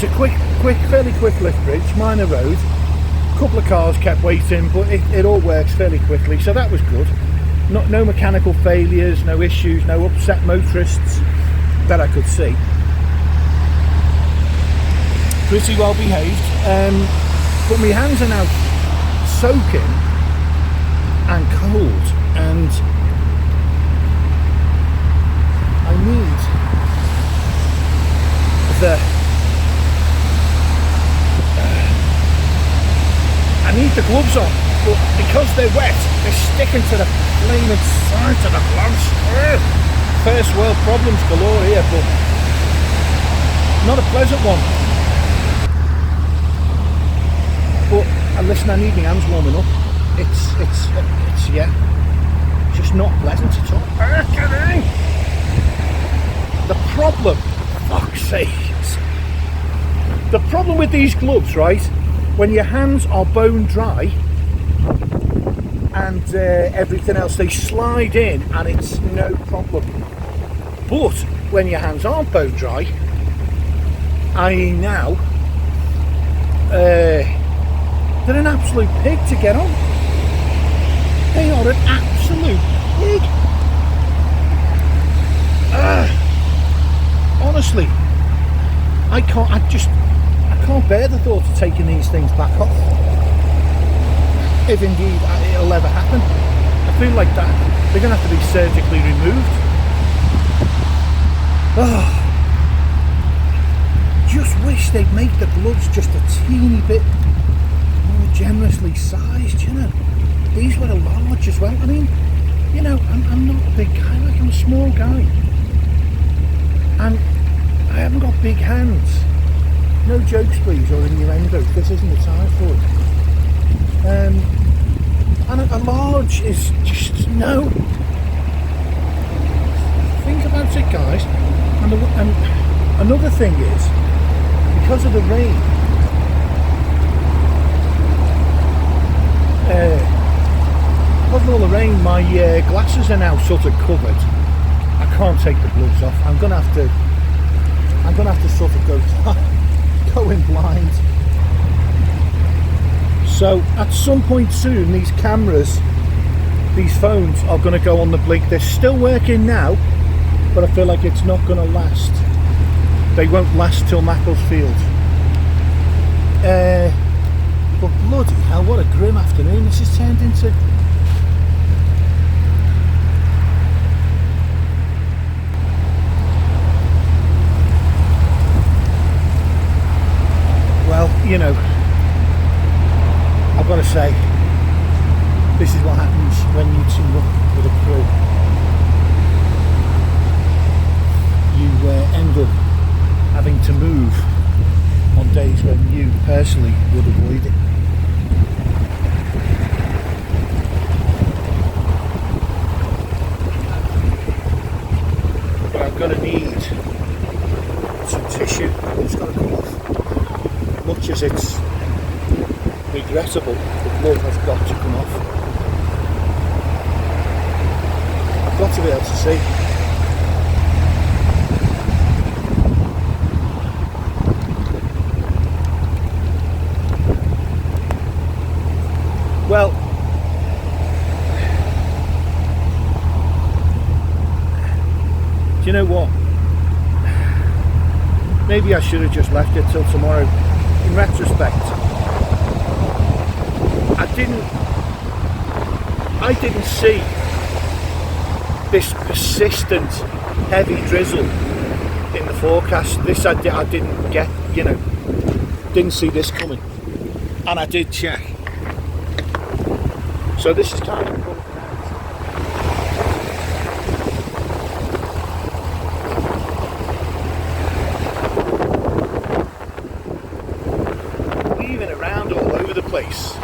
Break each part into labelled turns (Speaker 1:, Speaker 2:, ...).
Speaker 1: was a fairly quick lift bridge, minor road. A couple of cars kept waiting, but it all works fairly quickly, so that was good. No mechanical failures, no issues, no upset motorists that I could see. Pretty well behaved, but my hands are now soaking and cold, and I need the gloves on, but because they're wet, they're sticking to the flaming sides of the gloves. First world problems galore here, but not a pleasant one. But listen, I need my hands warming up. It's yeah, just not pleasant at all. The problem, fuck's sakes, the problem with these gloves, right? When your hands are bone dry and everything else, they slide in and it's no problem. But when your hands aren't bone dry, i.e. now, they're an absolute pig to get on. They are an absolute pig. Honestly, I can't bear the thought of taking these things back off, if indeed it'll ever happen. I feel like that they're going to have to be surgically removed. Just wish they'd make the gloves just a teeny bit more generously sized, you know. These were a large as well. I mean, you know, I'm not a big guy, like I'm a small guy, and I haven't got big hands. No jokes please, or innuendo, this isn't the time for it. And a large is just, no. Think about it, guys. And another thing is, because of the rain, because of all the rain, my glasses are now sort of covered. I can't take the gloves off. I'm gonna have to sort of going blind. So at some point soon, these cameras, these phones are going to go on the blink. They're still working now, but I feel like it's not going to last. They won't last till Macclesfield. But bloody hell, what a grim afternoon this has turned into. Well, you know, I've got to say, this is what happens when you team up with a crew. You end up having to move on days when you personally would avoid it. But I'm going to need some tissue. It's got to come off. Much as it's regrettable, the glove has got to come off. I've got to be able to see. Well, do you know what? Maybe I should have just left it till tomorrow. In retrospect, I didn't see this persistent heavy drizzle in the forecast. This I didn't get, you know, didn't see this coming, and I did check. So this is kind of cool. Place.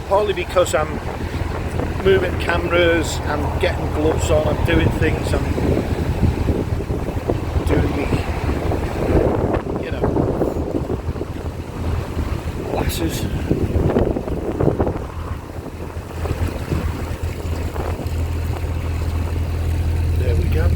Speaker 1: Partly because I'm moving cameras, I'm getting gloves on, I'm doing things, I'm doing the, you know, glasses. There we go.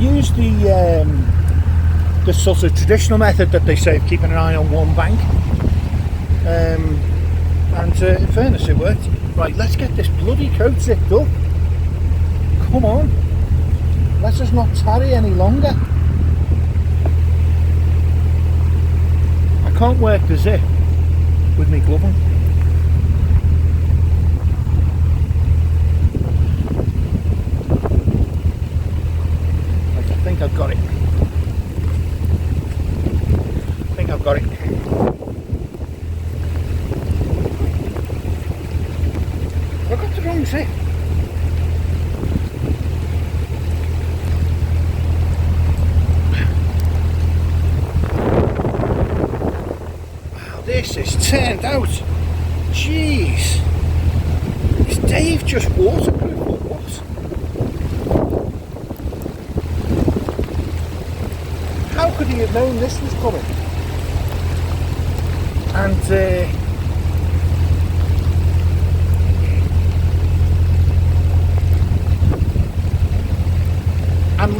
Speaker 1: use the sort of traditional method that they say of keeping an eye on one bank, and in fairness it worked. Right, let's get this bloody coat zipped up. Come on, let us not tarry any longer. I can't work the zip with me glove on. Right, I think I've got it. Got it. I got the wrong zip. Wow, this is turned out. Jeez. Is Dave just waterproof or what? How could he have known this was coming? And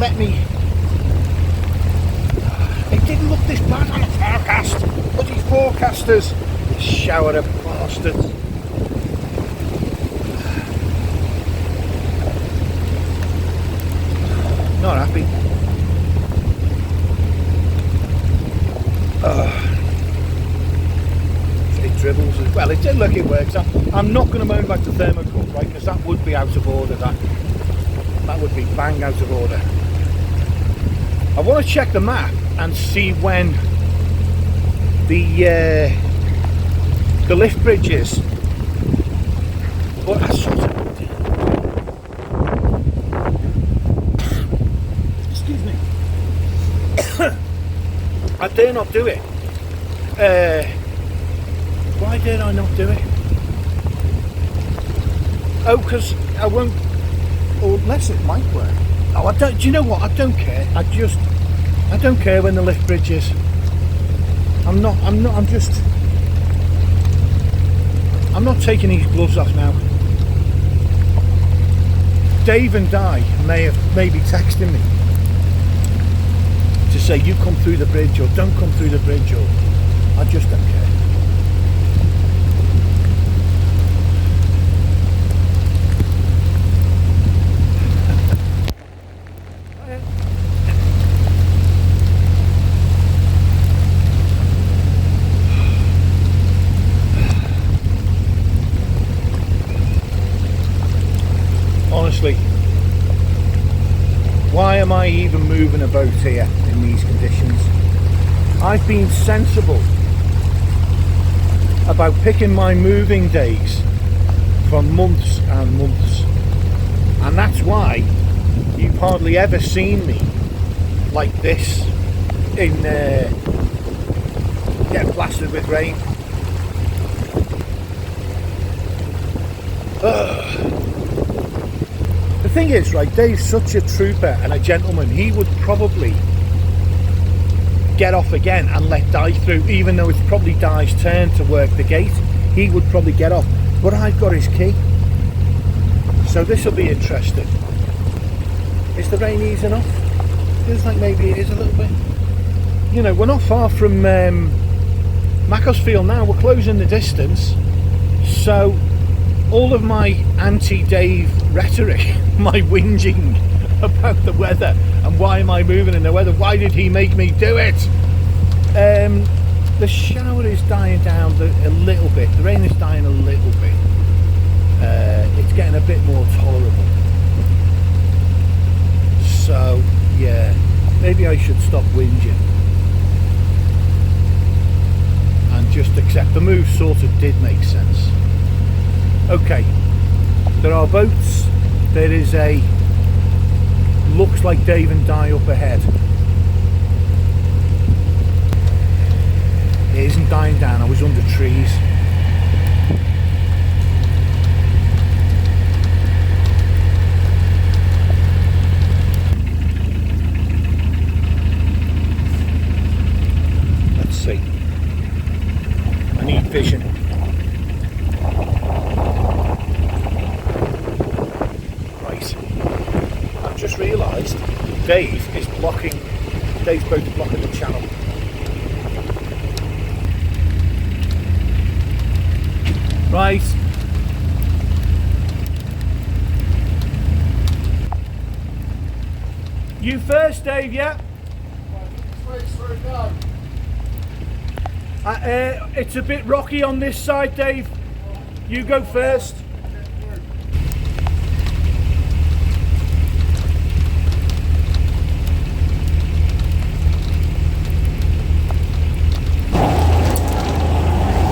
Speaker 1: let me. It didn't look this bad on the forecast. Bloody forecasters, this shower of bastards. Not happy. Dribbles as well. It did look, it works. I'm not going to moan about the thermocol, right, because that would be out of order. That would be bang out of order. I want to check the map and see when the lift bridge is. But I sort of, excuse me. I dare not do it. Why did I not do it? Oh, because I won't, or unless it might work. Oh, I don't, do you know what? I don't care. I don't care when the lift bridge is. I'm not taking these gloves off now. Dave and Di may be texting me to say you come through the bridge or don't come through the bridge, or I just don't care. Honestly, why am I even moving a boat here in these conditions? I've been sensible about picking my moving days for months and months, and that's why you've hardly ever seen me like this in get plastered with rain. The thing is, right, Dave's such a trooper and a gentleman. He would probably get off again and let Di through, even though it's probably Di's turn to work the gate. He would probably get off, but I've got his key, so this will be interesting. Is the rain easing off? Feels like maybe it is a little bit. You know, we're not far from Macclesfield now. We're closing the distance, so all of my anti-Dave rhetoric, my whinging about the weather and why am I moving in the weather, why did he make me do it, the shower is dying down a little bit, the rain is dying a little bit, it's getting a bit more tolerable, so yeah, maybe I should stop whinging and just accept the move. Sort of did make sense. Okay, there are boats. There is a, looks like Dave and Di up ahead. It isn't dying down, I was under trees. Let's see. I need vision. Just realised Dave is is blocking, Dave's boat's blocking the channel. Right. You first, Dave, yeah? It's a bit rocky on this side, Dave. You go first.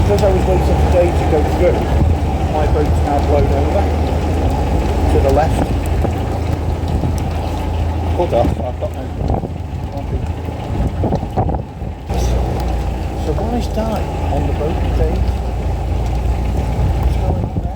Speaker 1: Because I was waiting for Dave to go through, my boat's now blown over to the left. Pulled off, I've got no. So guys died on the boat, Dave. What's going on there?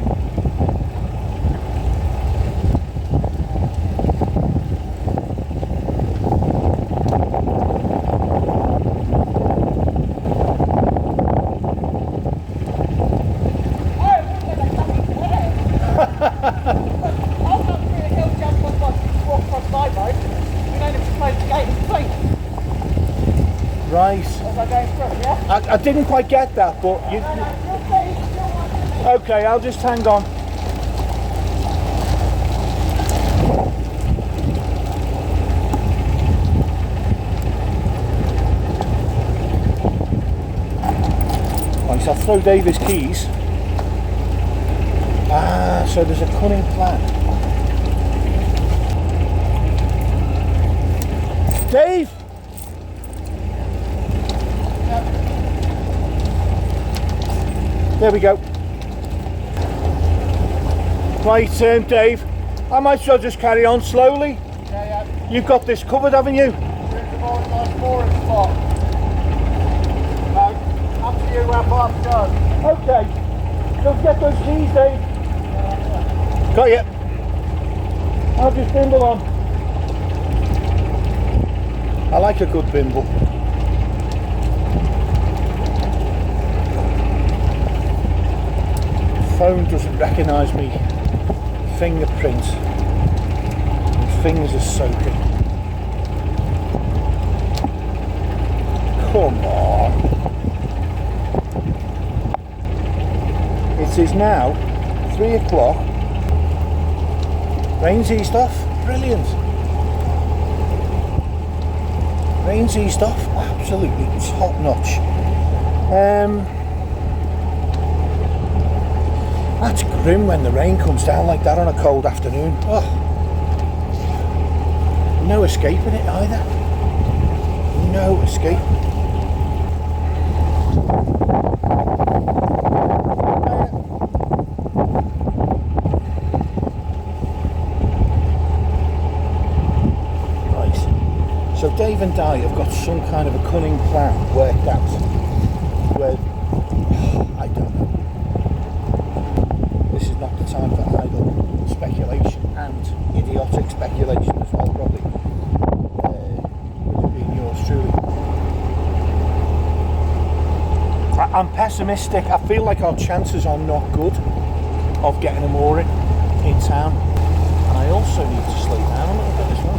Speaker 1: Right. I didn't quite get that, but you. Okay, I'll just hang on. Right, so I'll throw Dave his keys. Ah, so there's a cunning plan. Dave! There we go. Right, Dave, I might as well just carry on slowly. Yeah. You've got this covered, haven't you? After you, how far to go? Okay. Don't get those keys, Dave. Got you. I'll just bimble on. I like a good bimble. Phone doesn't recognise me fingerprint. My fingers are soaking. Come on. It is now 3 o'clock. Rain's eased off. Brilliant. Rain's eased off. Absolutely top notch. That's grim when the rain comes down like that on a cold afternoon. Oh. No escaping it either. No escape. Right. So Dave and Di have got some kind of a cunning plan worked out. Where I don't know. This is not the time for idle speculation and idiotic speculation as well, probably. Being yours truly. I'm pessimistic. I feel like our chances are not good of getting a mooring in town. And I also need to slow down a little bit as well.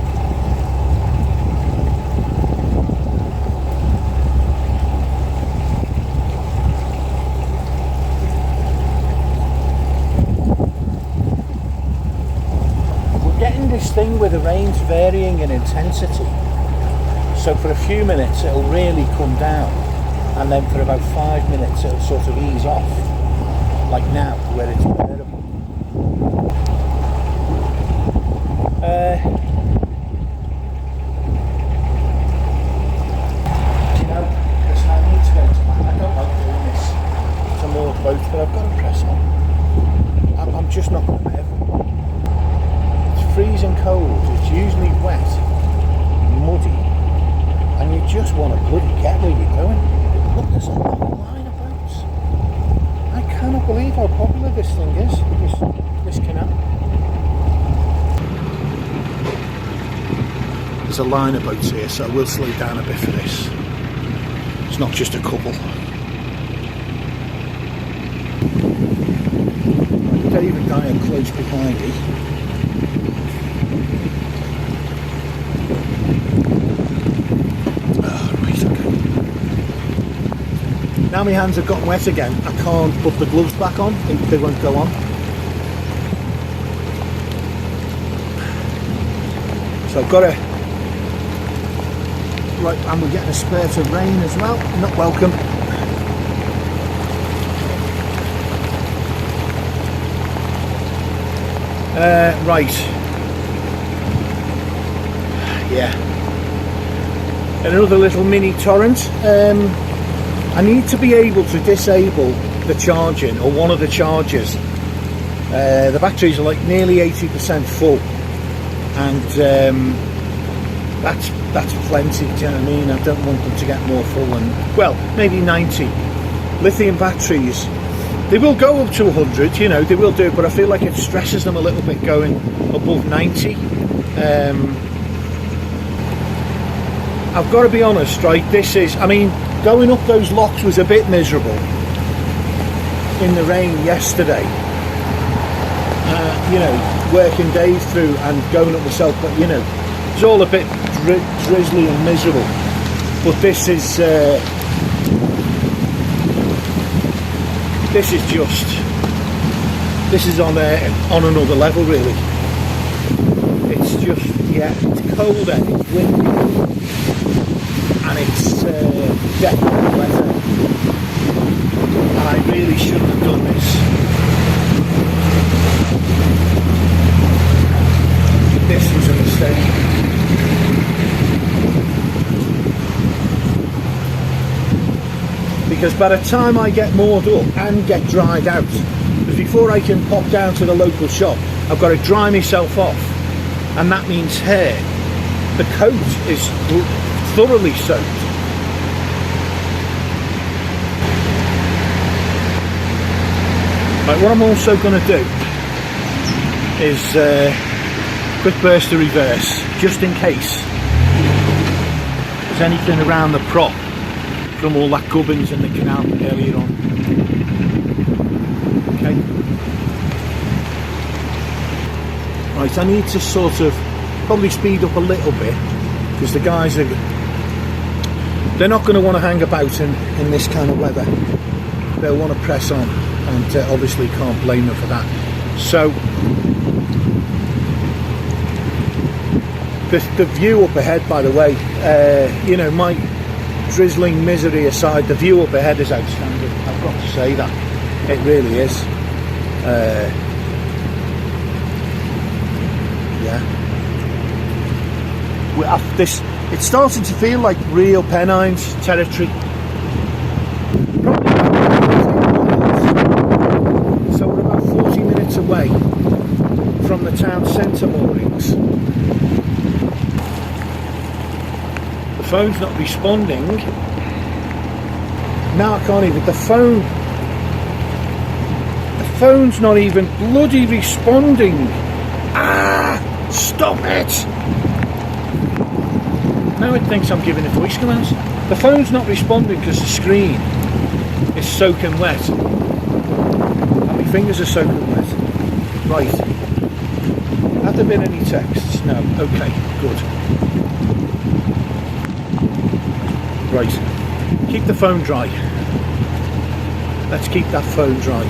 Speaker 1: This thing where the rain's varying in intensity, so for a few minutes it'll really come down, and then for about 5 minutes it'll sort of ease off, like now where it's bearable. You know, listen, I need to go to I don't like doing this to more boats, but I've got to press on. I'm just not going to ever. Freezing cold, it's usually wet, muddy, and you just want to bloody get where you're going. Look, there's a long line of boats. I cannot believe how popular this thing is, this canal. There's a line of boats here, so I will slow down a bit for this. It's not just a couple. Dave and Di are close behind me. Now my hands have gotten wet again, I can't put the gloves back on, they won't go on. So I've got to... Right, and we're getting a spurt of rain as well, not welcome. Right. Yeah. Another little mini torrent. I need to be able to disable the charging, or one of the chargers. The batteries are like nearly 80% full, and that's plenty, do you know what I mean? I don't want them to get more full than, well, maybe 90. Lithium batteries, they will go up to 100, you know, they will do, but I feel like it stresses them a little bit going above 90. I've got to be honest, right, this is, I mean, going up those locks was a bit miserable in the rain yesterday. You know, working days through and going up myself, but you know, it's all a bit drizzly and miserable. But this is on another level, really. It's just, yeah, it's colder, it's windy, and it's definitely wetter. And I really shouldn't have done this. This was a mistake. Because by the time I get moored up and get dried out, because before I can pop down to the local shop, I've got to dry myself off, and that means hair. The coat is thoroughly soaked. Right, what I'm also going to do is quick burst of reverse, just in case there's anything around the prop from all that gubbins in the canal earlier on. Okay. Right, I need to sort of probably speed up a little bit, because the guys are, they're not going to want to hang about in this kind of weather. They'll want to press on, and obviously can't blame them for that. So the view up ahead, by the way, you know, my drizzling misery aside, the view up ahead is outstanding. I've got to say that. It really is. Yeah. It's starting to feel like real Pennines territory. Probably so we're about 40 minutes away from the town centre moorings. The phone's not responding. Now I can't even, the phone's not even bloody responding. Ah, stop it. Now it thinks I'm giving it voice commands. The phone's not responding because the screen is soaking wet. And my fingers are soaking wet. Right. Have there been any texts? No. Okay, good. Right, keep the phone dry. Let's keep that phone dry.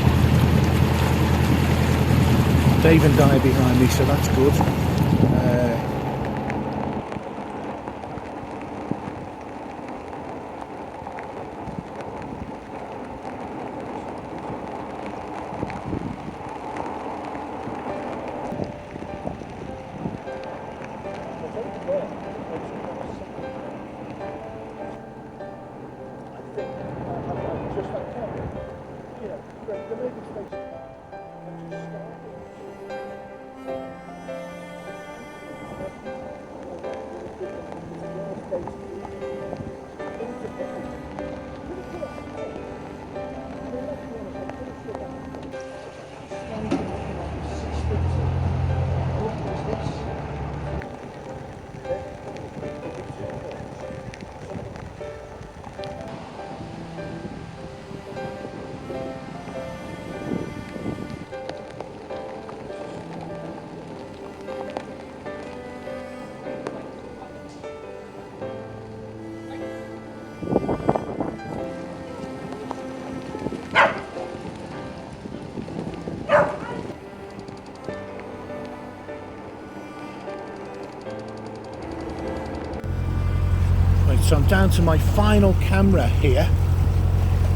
Speaker 1: Dave and Di are behind me, so that's good. so I'm down to my final camera here.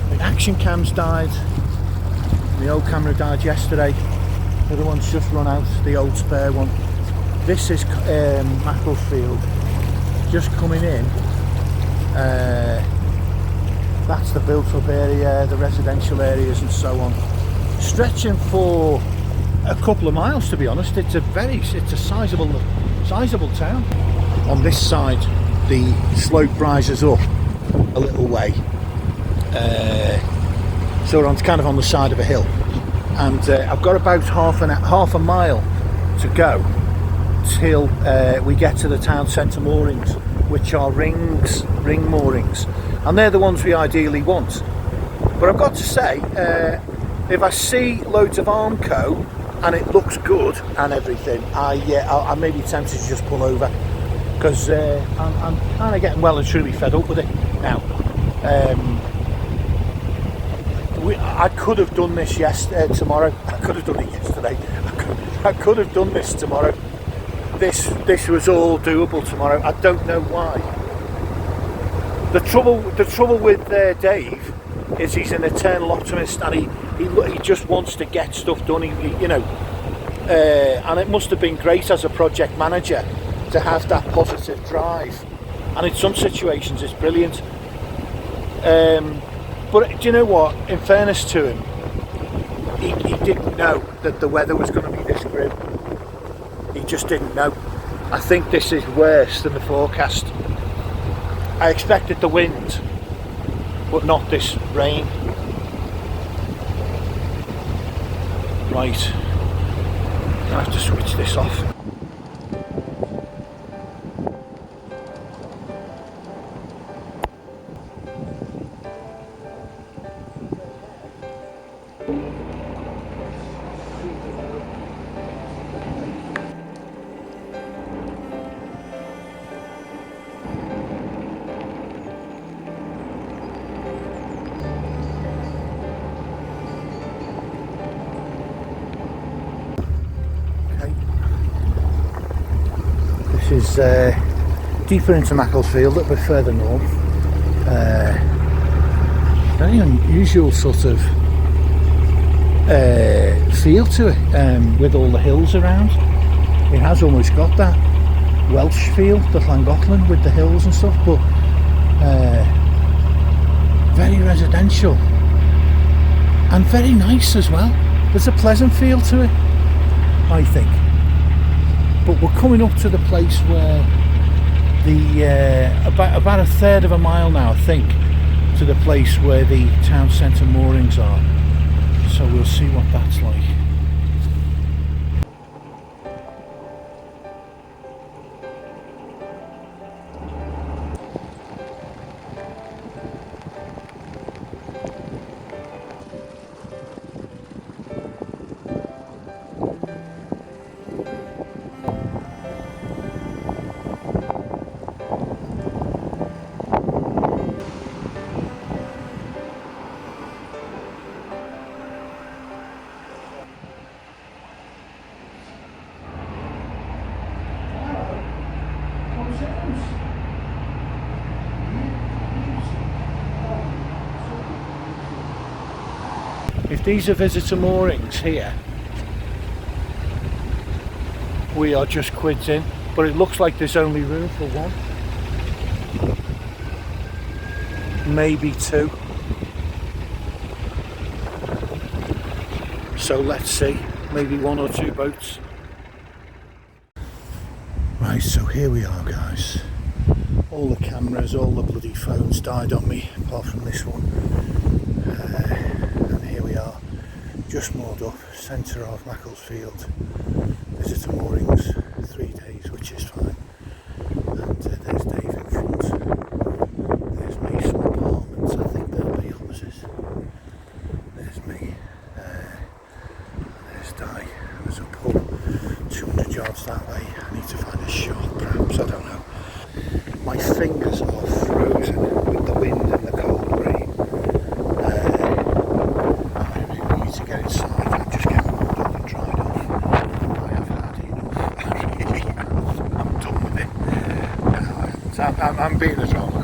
Speaker 1: The action cam's died. The old camera died yesterday. The other one's just run out, the old spare one. This is Macclesfield, just coming in. That's the built-up area, the residential areas and so on. Stretching for a couple of miles, to be honest. It's a sizable town. On this side, the slope rises up a little way. So we're kind of on the side of a hill, and I've got about half a mile to go till we get to the town centre moorings, which are ring moorings, and they're the ones we ideally want. But I've got to say, if I see loads of Armco and it looks good and everything, I may be tempted to just pull over, because I'm kind of getting well and truly fed up with it now. I could have done this tomorrow. I could have done it yesterday. I could have done this tomorrow. This was all doable tomorrow. I don't know why. The trouble with Dave is he's an eternal optimist, and he just wants to get stuff done. And it must have been great as a project manager to have that positive drive. And in some situations, it's brilliant. But do you know what? In fairness to him, he didn't know that the weather was going to be this grim. He just didn't know. I think this is worse than the forecast. I expected the wind, but not this rain. Right, I have to switch this off. Is deeper into Macclesfield, a little bit further north. Very unusual sort of feel to it, with all the hills around. It has almost got that Welsh feel, the Llangollen with the hills and stuff, but very residential and very nice as well. There's a pleasant feel to it, I think. But we're coming up to the place where about a third of a mile now, I think, to the place where the town centre moorings are. So we'll see what that's like. If these are visitor moorings here, we are just quids in, but it looks like there's only room for one, maybe two. So let's see, maybe one or two boats. Right, so here we are, guys. All the cameras, all the bloody phones died on me, apart from this one. And here we are, just moored up, centre of Macclesfield. Visitor moorings, 3 days, which is fine. And there's Dave in front. There's me, some apartments, I think they'll be opposite. There's me. There's Di. There's a pub 200 yards that way. I need to find a shop, perhaps, I don't know. My fingers are frozen with the wind and the cold rain. I really need to get inside and just get warmed up and dried off. I have had enough. I really have. I'm done with it. I'm being a drama.